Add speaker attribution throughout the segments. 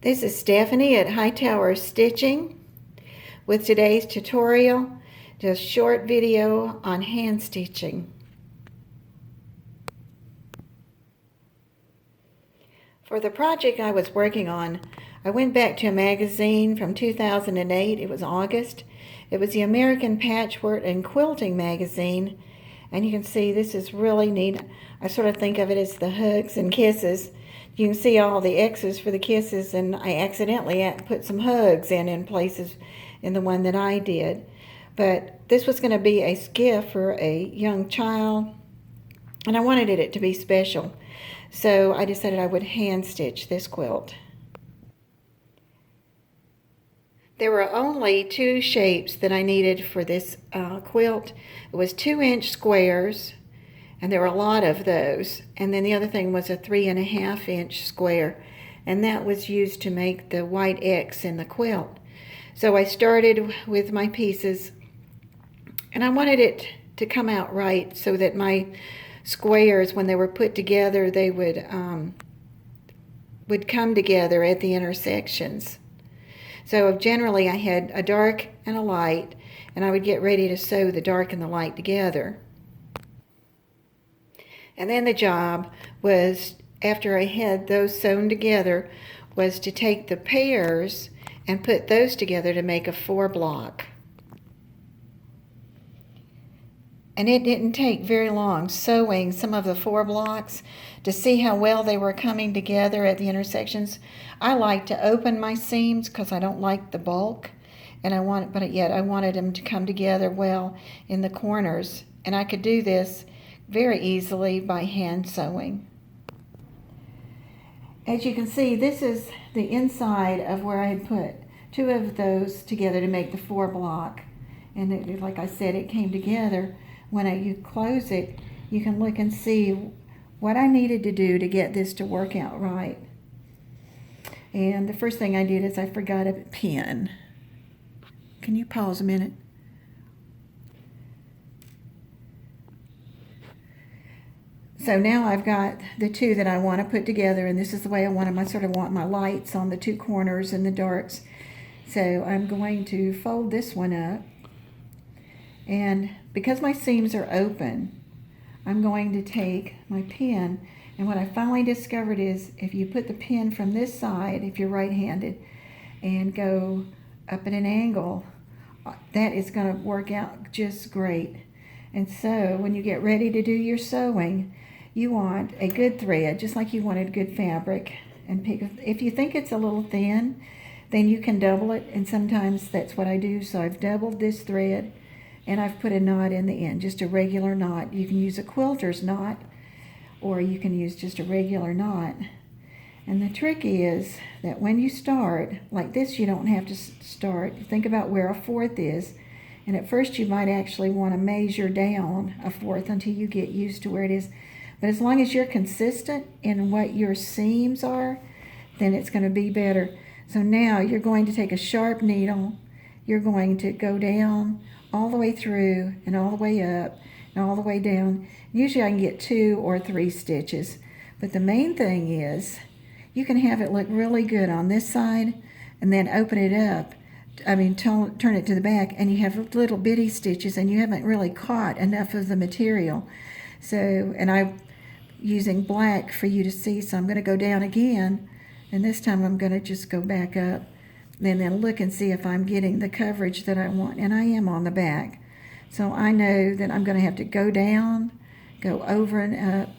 Speaker 1: This is Stephanie at Hightower Stitching with today's tutorial, just short video on hand stitching. For the project I was working on, I went back to a magazine from 2008. It was August. It was the American Patchwork and Quilting magazine, and you can see this is really neat. I sort of think of it as the hugs and kisses. You can see all the X's for the kisses, and I accidentally put some hugs in places in the one that I did. But this was going to be a gift for a young child, and I wanted it to be special. So I decided I would hand stitch this quilt. There were only two shapes that I needed for this quilt. It was 2-inch squares, and there were a lot of those. And then the other thing was a 3.5-inch square, and that was used to make the white X in the quilt. So I started with my pieces, and I wanted it to come out right so that my squares, when they were put together, they would come together at the intersections. So generally I had a dark and a light, and I would get ready to sew the dark and the light together. And then the job was, after I had those sewn together, was to take the pairs and put those together to make a 4-block. And it didn't take very long sewing some of the 4 blocks to see how well they were coming together at the intersections. I like to open my seams because I don't like the bulk, and I wanted them to come together well in the corners, and I could do this very easily by hand sewing. As you can see, this is the inside of where I had put 2 of those together to make the 4-block, and like I said, it came together. When you close it, you can look and see what I needed to do to get this to work out right. And the first thing I did is I forgot a pin. Can you pause a minute? So now I've got the 2 that I want to put together, and this is the way I want them. I sort of want my lights on the 2 corners and the darks. So I'm going to fold this one up, and because my seams are open, I'm going to take my pin, and what I finally discovered is if you put the pin from this side, if you're right-handed, and go up at an angle, that is going to work out just great. And so when you get ready to do your sewing, you want a good thread, just like you wanted good fabric. And if you think it's a little thin, then you can double it, and sometimes that's what I do. So I've doubled this thread, and I've put a knot in the end, just a regular knot. You can use a quilter's knot, or you can use just a regular knot. And the trick is that when you start, like this, you don't have to start. Think about where a 4th is, and at first you might actually want to measure down a 4th until you get used to where it is. But as long as you're consistent in what your seams are, then it's going to be better. So now you're going to take a sharp needle, you're going to go down all the way through and all the way up and all the way down. Usually I can get 2 or 3 stitches, but the main thing is you can have it look really good on this side and then open it up. Turn it to the back, and you have little bitty stitches, and you haven't really caught enough of the material. So, and I'm using black for you to see, so I'm going to go down again, and this time I'm going to just go back up and then look and see if I'm getting the coverage that I want, and I am on the back. So I know that I'm going to have to go down, go over and up,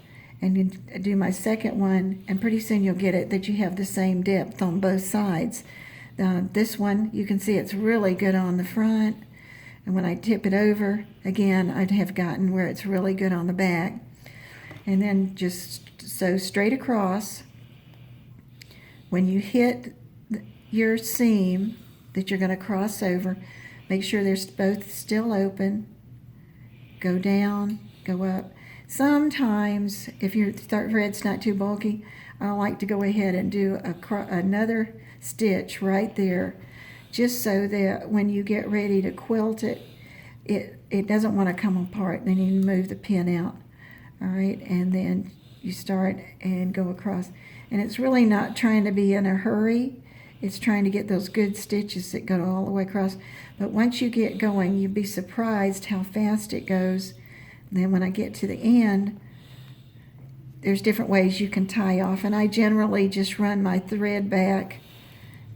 Speaker 1: and do my second one, and pretty soon you'll get it that you have the same depth on both sides. This one, you can see it's really good on the front, and when I tip it over, again, I'd have gotten where it's really good on the back. And then just sew straight across. When you hit your seam that you're going to cross over, make sure they're both still open. Go down, go up. Sometimes, if your thread's not too bulky, I like to go ahead and do another stitch right there, just so that when you get ready to quilt it, it doesn't want to come apart. Then you move the pin out. All right, and then you start and go across. And it's really not trying to be in a hurry. It's trying to get those good stitches that go all the way across. But once you get going, you'd be surprised how fast it goes. And then when I get to the end, there's different ways you can tie off. And I generally just run my thread back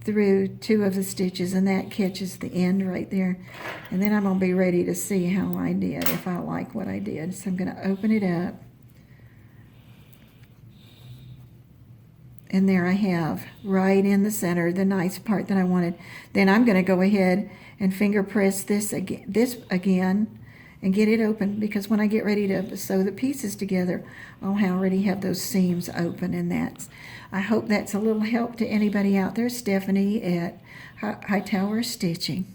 Speaker 1: through 2 of the stitches, and that catches the end right there. And then I'm going to be ready to see how I did, if I like what I did. So I'm going to open it up. And there I have, right in the center, the nice part that I wanted. Then I'm going to go ahead and finger press this again and get it open, because when I get ready to sew the pieces together, I'll already have those seams open. And I hope that's a little help to anybody out there. Stephanie at Hightower Stitching.